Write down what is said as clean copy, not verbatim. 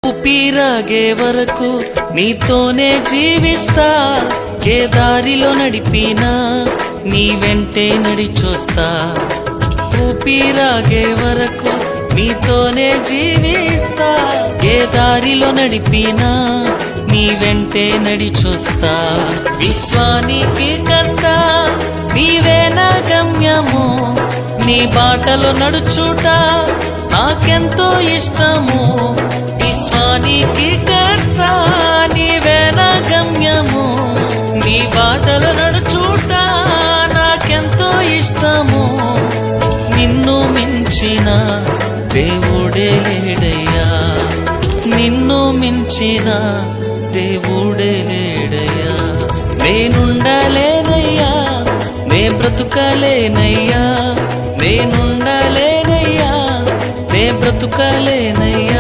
ఊపిరాగే వరకు నీతోనే జీవిస్తా, ఏ దారిలో నడిపినా నీ వెంటే నడిచొస్తా. ఊపిరాగే వరకు నీతోనే జీవిస్తా, ఏ దారిలో నడిపినా నీ వెంటే నడిచొస్తా. విశ్వానికి కర్త నీవే నా గమ్యము, నీ బాటలో నడుచుట నాకెంతో ఇష్టము. విశ్వానికి కర్త నీవే నా గమ్యము, నీ బాటలో నడుచుట నాకెంతో ఇష్టము. నిన్ను మించిన దేవుడే లేడయ్యా, నిన్ను మించిన దేవుడే లేడయ్యా. నేనుండలేనయ్యా, నే బ్రతుకలేనయ్యా, నేనుండలేనయ్యా, నే బ్రతుకలేనయ్యా.